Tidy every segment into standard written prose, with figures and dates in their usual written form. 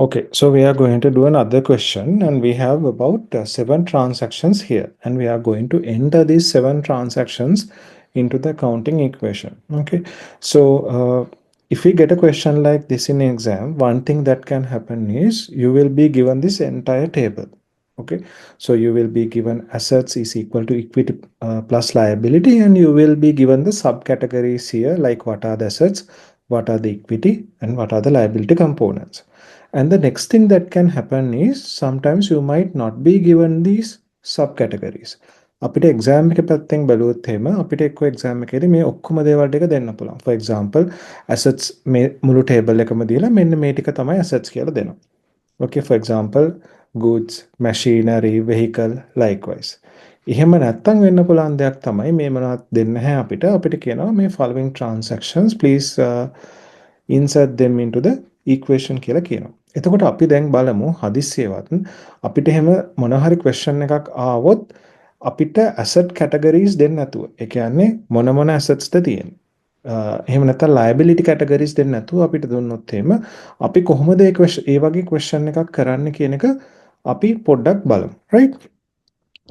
Okay, so we are going to do another question, and we have about 7 transactions here, and we are going to enter these 7 transactions into the counting equation. Okay, so if we get a question like this in exam, one thing that can happen is you will be given this entire table. Okay, so you will be given assets is equal to equity plus liability, and you will be given the subcategories here, like what are the assets, what are the equity, and what are the liability components. And the next thing that can happen is sometimes you might not be given these subcategories. අපිට exam එක පැත්තෙන් බැලුවොත් එහෙම අපිට එක්ක exam එකේදී මේ ඔක්කොම දේවල් ටික දෙන්න පුළුවන්. For example, assets මේ මුළු table එකම දීලා මෙන්න මේ ටික තමයි assets කියලා දෙනවා. Okay, for example, goods, machinery, vehicle, likewise. එහෙම නැත්තම් වෙන්න පුළුවන් දෙයක් තමයි මේ මොනවත් දෙන්නේ නැහැ අපිට. අපිට කියනවා මේ following transactions please insert them into the equation කියලා කියනවා. එතකොට අපි දැන් බලමු හදිස්සියවත් අපිට එහෙම මොන හරි question එකක් ආවොත් අපිට asset categories දෙන්න නැතුව. ඒ කියන්නේ මොන assets ද තියෙන්නේ. එහෙම නැත්නම් liability categories දෙන්න නැතුව අපිට දුන්නොත් එහෙම අපි කොහොමද ඒ වගේ question එකක් කරන්න කියන එක අපි පොඩ්ඩක් බලමු. Right?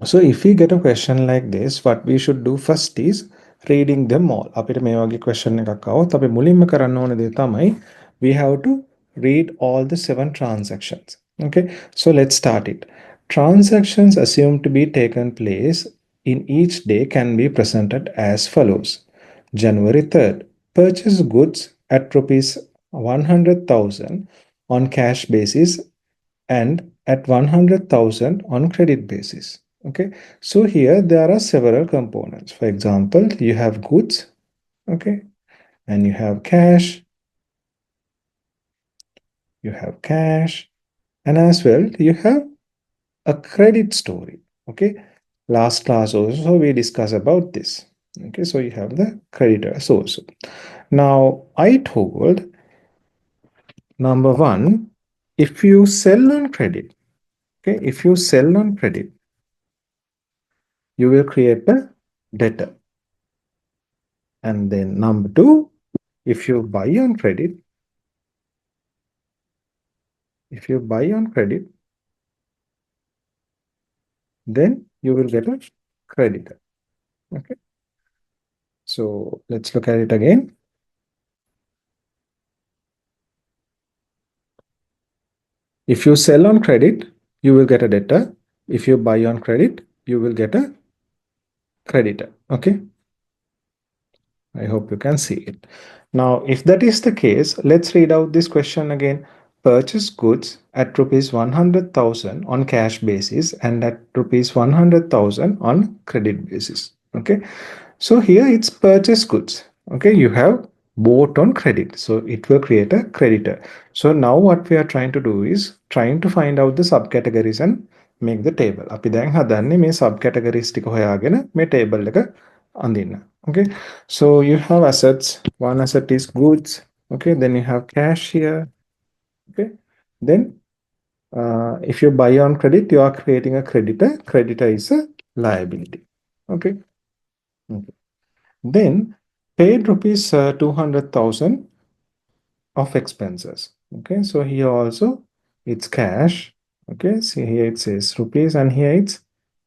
So if we get a question like this, what we should do first is reading them all. අපිට මේ වගේ question එකක් આવොත් අපි මුලින්ම කරන්න ඕන දේ තමයි we have to read all the 7 transactions. Okay, so let's start it. Transactions assumed to be taken place in each day can be presented as follows. January 3rd, purchase goods at rupees 100,000 on cash basis and at 100,000 on credit basis. Okay, so here there are several components. For example, you have goods, okay, and you have cash, and as well you have a credit story. Okay, last class also we discussed about this. Okay, so you have the creditors also. Now I told number one, if you sell on credit, okay, if you sell on credit, you will create a debtor. And then number two, if you buy on credit, then you will get a creditor. Okay, so let's look at it again. If you sell on credit, you will get a debtor. If you buy on credit, you will get a creditor. Okay, I hope you can see it. Now, if that is the case, let's read out this question again. Purchase goods at rupees 100,000 on cash basis and at rupees 100,000 on credit basis. Okay, so here it's purchase goods. Okay, you have bought on credit, so it will create a creditor. So now what we are trying to do is trying to find out the subcategories and make the table. අපි දැන් හදන්නේ මේ subcategories ටික හොයාගෙන මේ table එක අඳින්න. Okay, so you have assets. One asset is goods. Okay, then you have cash here. Okay, then if you buy on credit, you are creating a creditor. Creditor is a liability. Okay, then paid rupees 200,000 of expenses. Okay, so here also it's cash. Okay, see here it says rupees and here it's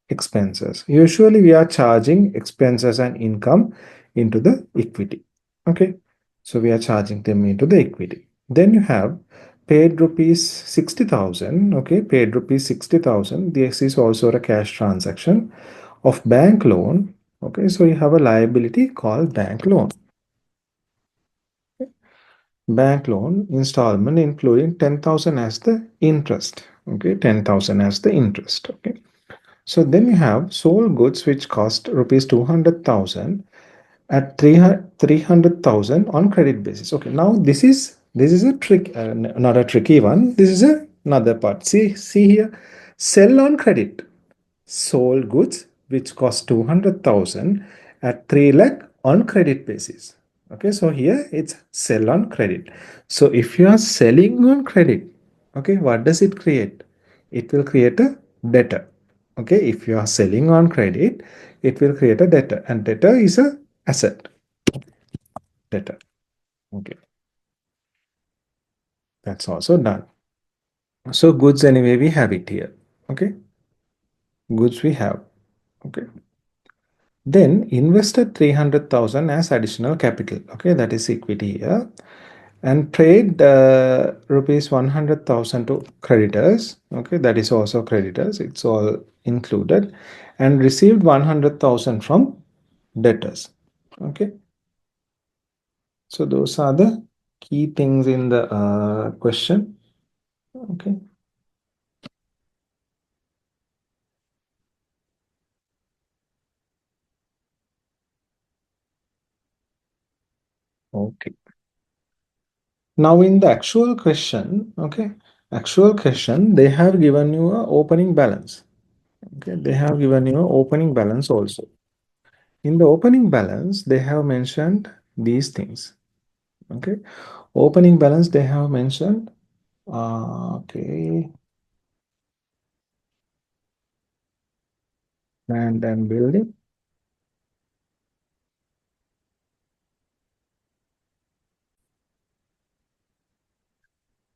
expenses. Usually we are charging expenses and income into the equity. Okay, so we are charging them into the equity. Then you have paid rupees 60,000. Okay, paid rupees 60,000. This is also a cash transaction of bank loan. Okay, so you have a liability called bank loan. Bank loan installment including 10,000 as the interest. Okay, 10,000 as the interest. Okay, so then you have sold goods which cost rupees 200,000 at 300,000 on credit basis. Okay, now this is a trick, not a tricky one. This is another part. See here, sell on credit. Sold goods which cost 200,000 at 3 lakh on credit basis. Okay, so here it's sell on credit. So if you are selling on credit, okay, what does it create? It will create a debtor. Okay, if you are selling on credit, it will create a debtor, and debtor is a asset. Debtor. Okay, that's also done. So goods anyway, we have it here. Okay. Goods we have. Okay. Then invested 300,000 as additional capital. Okay. That is equity here. And paid rupees 100,000 to creditors. Okay. That is also creditors. It's all included. And received 100,000 from debtors. Okay. So those are the key things in the question. Okay. Okay. Now in the actual question, okay, actual question, they have given you a opening balance. Okay, they have given you a opening balance also. In the opening balance, they have mentioned these things. Okay, opening balance they have mentioned. Okay, land and building.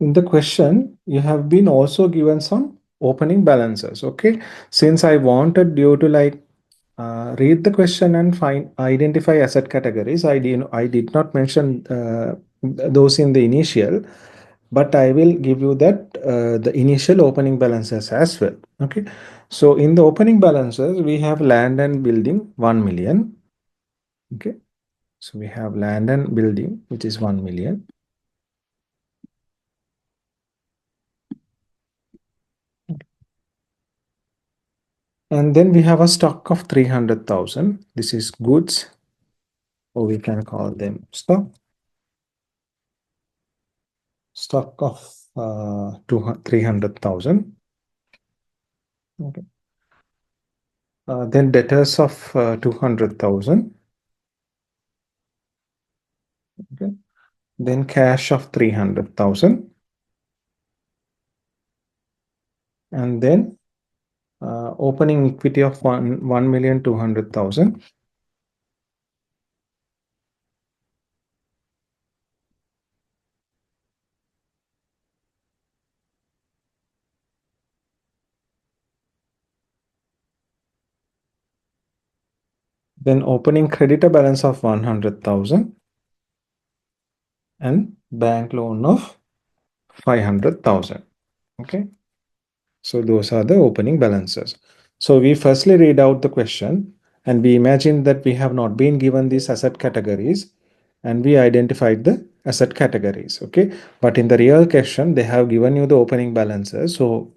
In the question, you have been also given some opening balances. Okay, since I wanted you to like read the question and find identify asset categories. I did not mention those in the initial, but I will give you that the initial opening balances as well. Okay, so in the opening balances we have land and building 1 million. Okay, so we have land and building which is 1 million. And then we have a stock of 300,000. This is goods, or we can call them stock of 300,000. Okay. Then debtors of 200,000. Okay. Then cash of 300,000. And then opening equity of 1,200,000. Then opening creditor balance of 100,000 and bank loan of 500,000. Okay. So those are the opening balances. So we firstly read out the question and we imagine that we have not been given these asset categories and we identified the asset categories. Okay. But in the real question, they have given you the opening balances. So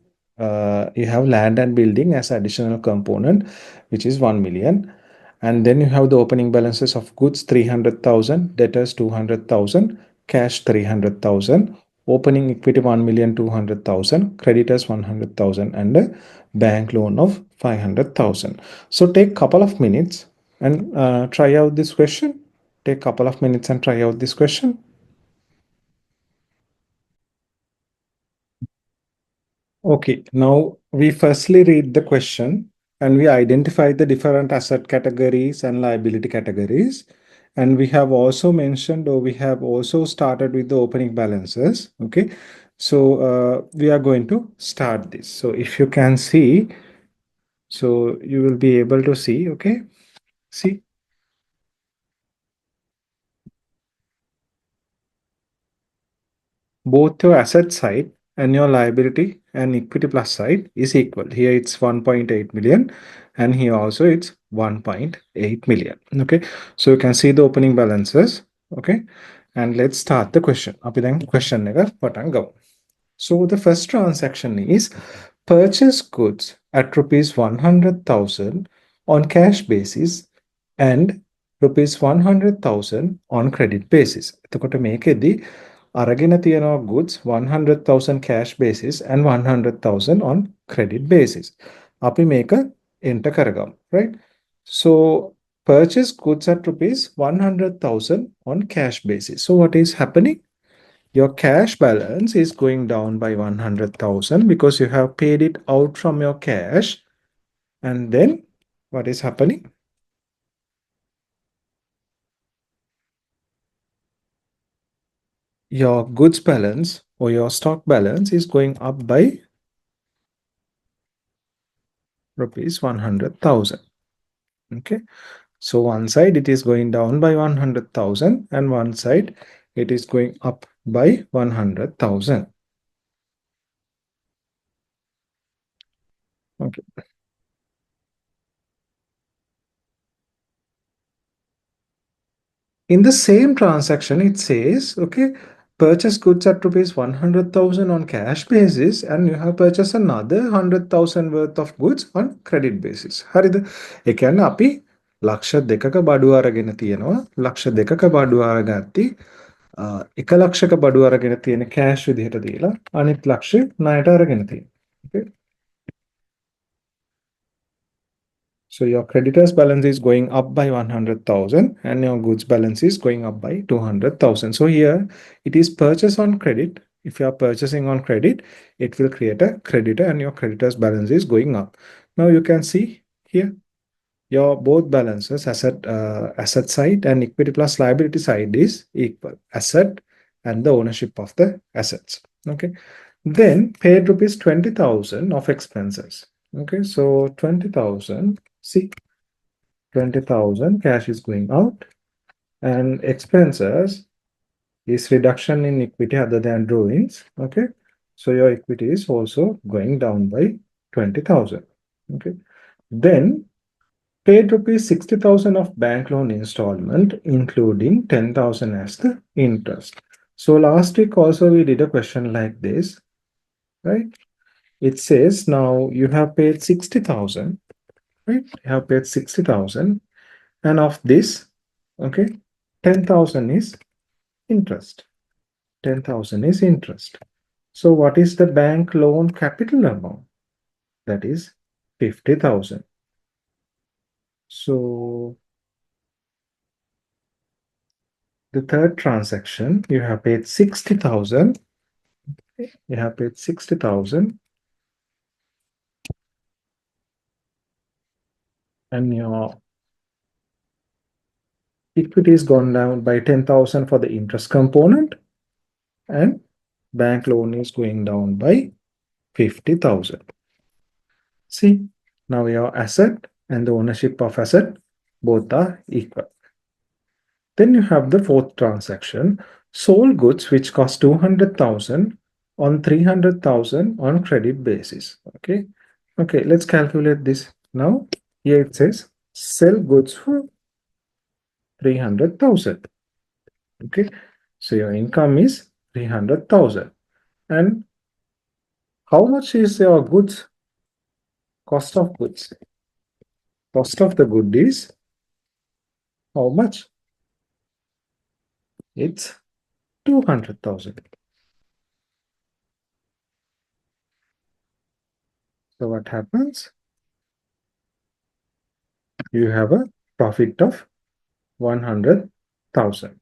you have land and building as additional component, which is 1 million. And then you have the opening balances of goods 300,000, debtors 200,000, cash 300,000, opening equity 1,200,000, creditors 100,000, and a bank loan of 500,000. So take couple of minutes and try out this question. Take couple of minutes and try out this question. Okay, now we firstly read the question and we identify the different asset categories and liability categories. And we have also mentioned, or we have also started with the opening balances. Okay, so we are going to start this. So if you can see, so you will be able to see, okay, see both your asset side and your liability and equity plus side is equal. Here it's 1.8 million and here also it's 1.8 million. Okay, so you can see the opening balances. Okay, and let's start the question. අපි දැන් question එක පටන් ගමු. So the first transaction is purchase goods at rupees 100,000 on cash basis and rupees 100,000 on credit basis. එතකොට මේකෙදි අරගෙන තියෙනවා goods 100,000 cash basis and 100,000 on credit basis. අපි මේක enter කරගමු, right? So purchase goods at rupees 100,000 on cash basis. So what is happening? Your cash balance is going down by 100,000 because you have paid it out from your cash. And then what is happening? your goods balance or your stock balance is going up by rupees 100,000. Okay, so one side it is going down by 100,000 and one side it is going up by 100,000. Okay. In the same transaction, it says, okay, purchase goods at rupees 100,000 on cash basis and you have purchased another 100,000 worth of goods on credit basis. හරිද? ඒ කියන්නේ අපි ලක්ෂ දෙකක බඩු අරගෙන තියෙනවා. ලක්ෂ දෙකක බඩු අරගatti 1 ලක්ෂක බඩු අරගෙන තියෙන කෑෂ් විදිහට දීලා අනිත් ලක්ෂ ණයට අරගෙන තියෙනවා. Okay. So your creditors balance is going up by 100,000 and your goods balance is going up by 200,000. So here it is purchase on credit. If you are purchasing on credit, it will create a creditor and your creditors balance is going up. Now you can see here your both balances asset side and equity plus liability side is equal. Asset and the ownership of the assets. Okay. Then paid rupees 20,000 of expenses. Okay, so 20,000. See, 20,000 cash is going out and expenses is reduction in equity other than drawings. Okay, so your equity is also going down by 20,000. Okay, then paid rupees 60,000 of bank loan installment, including 10,000 as the interest. So last week also we did a question like this, right? It says now you have paid 60,000, right? You have paid 60,000 and of this, okay, 10,000 is interest. 10,000 is interest. So what is the bank loan capital amount? That is 50,000. So the third transaction, you have paid 60,000. You have paid 60,000 and your equity is gone down by 10,000 for the interest component and bank loan is going down by 50,000. See, now your asset and the ownership of asset both are equal. Then you have the fourth transaction, sold goods which cost 200,000 on 300,000 on credit basis. Okay. Okay, let's calculate this. Now, here it says sell goods for 300,000. Okay. So your income is 300,000. And how much is your goods? Cost of goods. Cost of the good is how much? It's 200,000. So what happens? You have a profit of 100,000.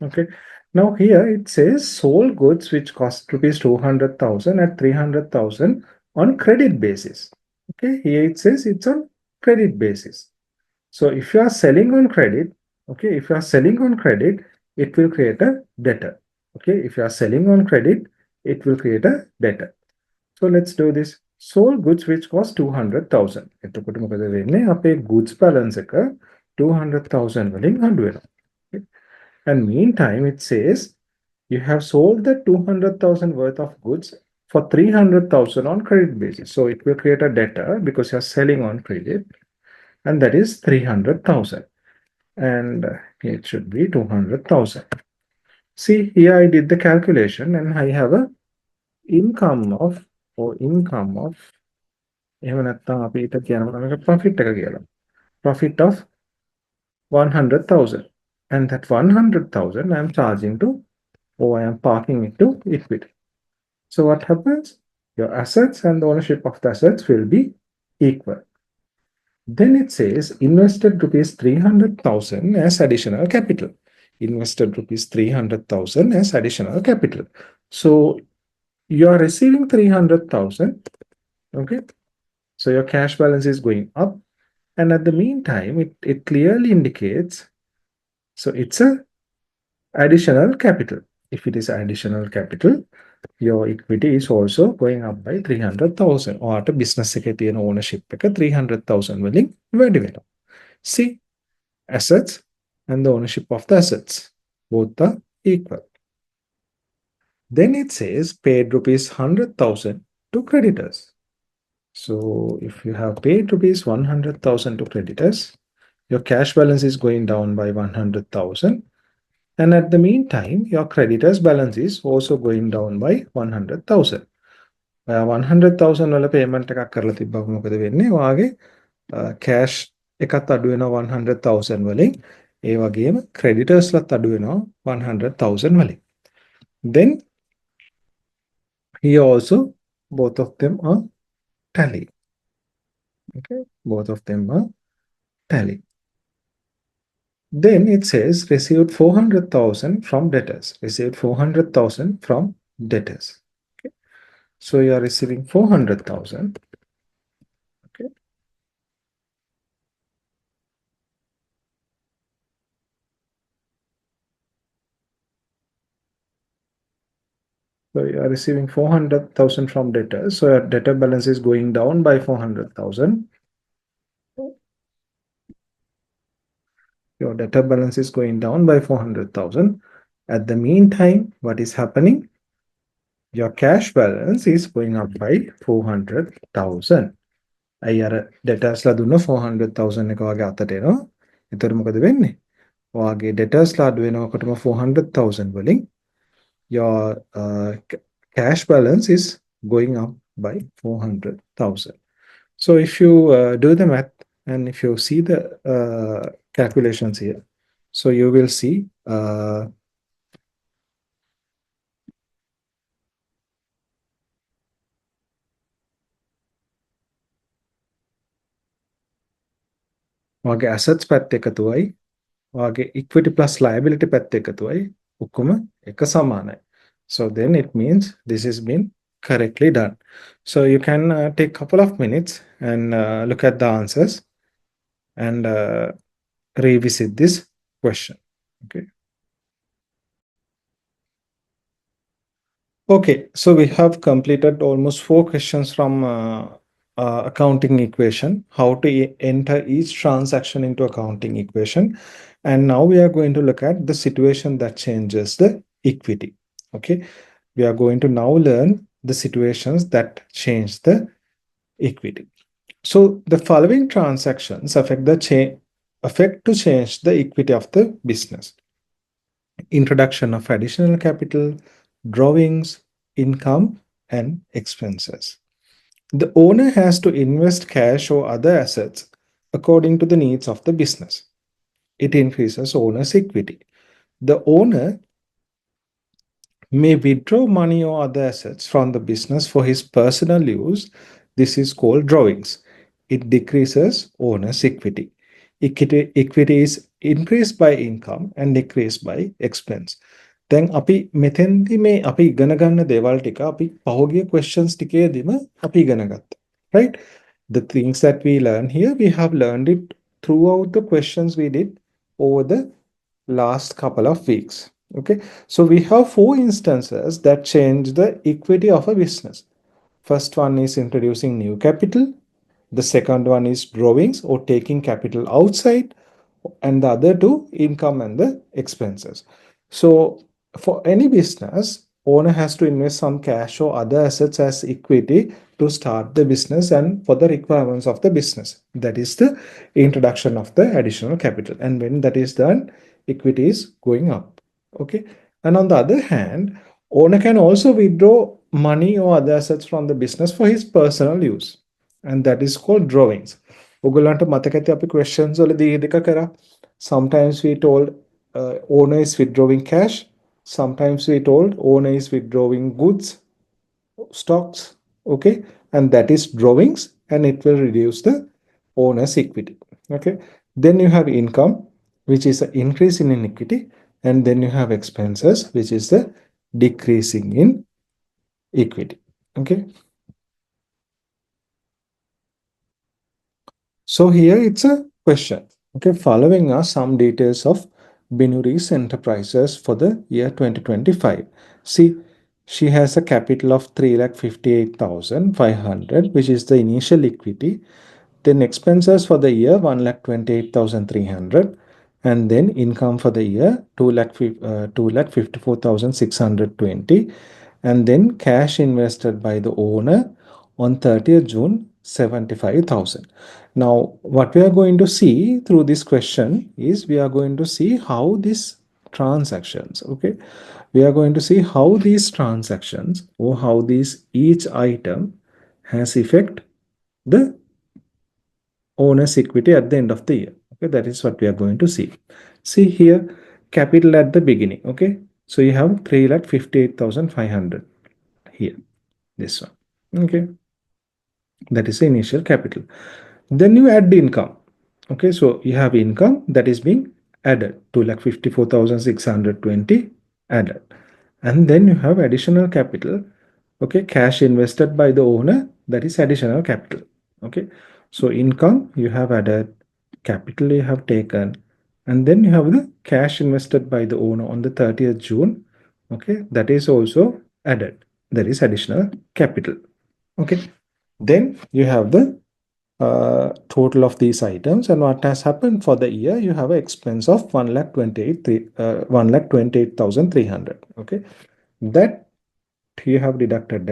Okay. Now here it says sold goods which cost rupees 200,000 at 300,000 on credit basis. Okay. Here it says it's on credit basis. So if you are selling on credit, okay, if you are selling on credit, it will create a debtor. Okay. If you are selling on credit, it will create a debtor. So let's do this. Sold goods which cost 200,000. එතකොට මොකද වෙන්නේ? අපේ goods balance එක 200,000 වලින් අඩු වෙනවා. Okay. And meantime, it says you have sold the 200,000 worth of goods for 300,000 on credit basis. So it will create a debtor because you are selling on credit, and that is 300,000. And it should be 200,000. See, here I did the calculation and I have a income of එහෙම නැත්නම් අපි ඊට කියනවා මේක profit එක කියලා. Profit of 100,000. And that 100,000 I am charging to, or I am parking it to equity. So what happens? Your assets and the ownership of the assets will be equal. Then it says invested rupees 300,000 as additional capital. Invested rupees 300,000 as additional capital. So you are receiving 300,000. Okay. So your cash balance is going up. And at the meantime, it clearly indicates, so it's a additional capital. if it is additional capital, your equity is also going up by 300,000. ඔයාට business එකේ තියෙන ownership එක 300,000 වලින් වැඩි වෙනවා. See, assets and the ownership of the assets both are equal. Then it says paid rupees 100,000 to creditors. So if you have paid rupees 100,000 to creditors, your cash balance is going down by 100,000. And at the meantime, your creditors balance is also going down by 100,000. 100,000 වල payment එකක් කරලා තිබ්බම මොකද වෙන්නේ? ඔයාගේ cash එකත් අඩු වෙනවා 100,000 වලින්. ඒ වගේම creditors ලත් අඩු වෙනවා 100,000 වලින්. Then here also both of them are tally. Okay, both of them are tally. Then it says received 400,000 from debtors. Received 400,000 from debtors. Okay. So you are receiving 400,000. Okay. So you are receiving 400,000 from debtors. So your debtor balance is going down by 400,000. Your debtor balance is going down by 400,000. At the meantime, what is happening? Your cash balance is going up by 400,000. අයි අර debtors ලා දුන්න 400,000 එක වගේ අතට එනවා. එතකොට මොකද වෙන්නේ? ඔයාගේ debtors ලා අඩු වෙනකොටම 400,000 වලින් your cash balance is going up by 400,000. So if you do the math and if you see the calculations here, so you will see ඔයාගේ assets පැත්ත එකතුවයි ඔයාගේ equity plus liability පැත්ත එකතුවයි ඔක්කොම එක සමානයි. So then it means this has been correctly done. So you can take a couple of minutes and look at the answers and revisit this question. Okay. Okay, so we have completed almost 4 questions from accounting equation, how to enter each transaction into accounting equation. And now we are going to look at the situation that changes the equity. Okay, we are going to now learn the situations that change the equity. So the following transactions affect to change the equity of the business: introduction of additional capital, drawings, income, and expenses. The owner has to invest cash or other assets according to the needs of the business. It increases owner's equity. The owner may withdraw money or other assets from the business for his personal use. This is called drawings. It decreases owner's equity. Equity is increased by income and decreased by expense. දැන් අපි මෙතෙන්දි මේ අපි ඉගෙන ගන්න දේවල් ටික අපි පහුගිය questions ටිකේදීම අපි ඉගෙන ගත්තා. Right? The things that we learn here, we have learned it throughout the questions we did over the last couple of weeks. Okay, so we have 4 instances that change the equity of a business. First one is introducing new capital. The second one is drawings or taking capital outside, and the other two, income and the expenses. So for any business, owner has to invest some cash or other assets as equity to start the business and for the requirements of the business. That is the introduction of the additional capital. And when that is done, equity is going up. Okay. And on the other hand, owner can also withdraw money or other assets from the business for his personal use. And that is called drawings. ඔයගොල්ලන්ට මතක ඇති අපි questions වලදී දෙක කරා. Sometimes we told owner is withdrawing cash. Sometimes we told owner is withdrawing goods, stocks. Okay, and that is drawings, and it will reduce the owner's equity. Okay, then you have income, which is an increase in equity, and then you have expenses, which is the decreasing in equity. Okay, so here it's a question. Okay, following are some details of Binuris Enterprises for the year 2025. See, she has a capital of 3,58,500, which is the initial equity. Then expenses for the year 1,28,300, and then income for the year 2,54,620, and then cash invested by the owner on 30th June 75,000. Now, what we are going to see through this question is we are going to see how these transactions, okay, we are going to see how these transactions or how these each item has effect the owner's equity at the end of the year. Okay, that is what we are going to see. See here, capital at the beginning. Okay, so you have 3,58,500 here, this one. Okay, that is the initial capital. Then you add the income. Okay, so you have income that is being added, 2,54,620 added, and then you have additional capital. Okay, cash invested by the owner, that is additional capital. Okay, so income you have added, capital you have taken, and then you have the cash invested by the owner on the 30th June. Okay, that is also added, that is additional capital. Okay, then you have the total of these items, and what has happened for the year, you have an expense of 1,28,300. Okay, that you have deducted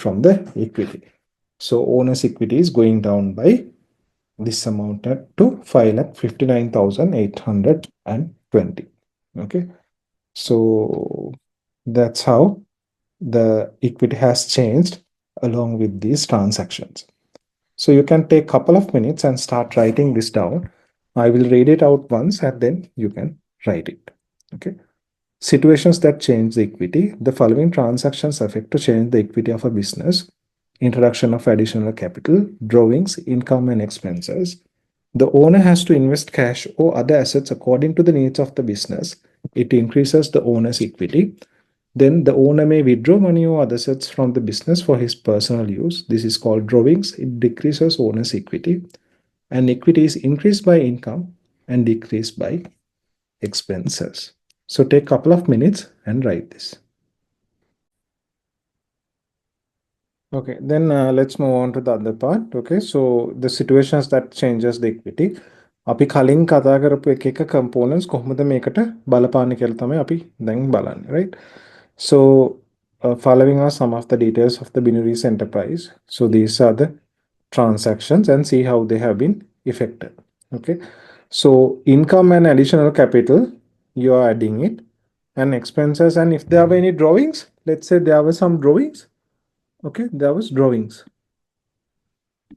from the equity. So owner's equity is going down by this amount to 5,59,820. Okay, so that's how the equity has changed along with these transactions. So you can take a couple of minutes and start writing this down. I will read it out once and then you can write it. Okay. Situations that change the equity. The following transactions affect to change the equity of a business. Introduction of additional capital, drawings, income and expenses. The owner has to invest cash or other assets according to the needs of the business. It increases the owner's equity. Then the owner may withdraw money or other assets from the business for his personal use. This is called drawings. It decreases owner's equity. And equity is increased by income and decreased by expenses. So take a couple of minutes and write this. Okay, then let's move on to the other part. Okay, so the situations that changes the equity. අපි කලින් කතා කරපු එක components කොහොමද මේකට බලපාන්නේ කියලා තමයි අපි දැන් බලන්නේ, right? So following are some of the details of the Binuris enterprise. So these are the transactions and see how they have been affected. Okay, so income and additional capital, you are adding it, and expenses, and if there are any drawings, let's say there were some drawings. Okay, there was drawings.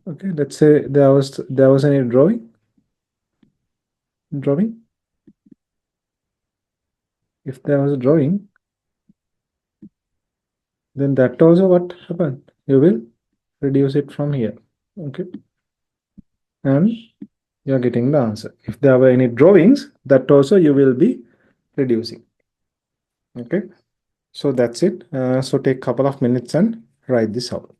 Okay, let's say there was any drawing. If there was a drawing, then that also what happened, you will reduce it from here. Okay, and you are getting the answer. If there were any drawings, that also you will be reducing. Okay, so that's it. So take a couple of minutes and write this out.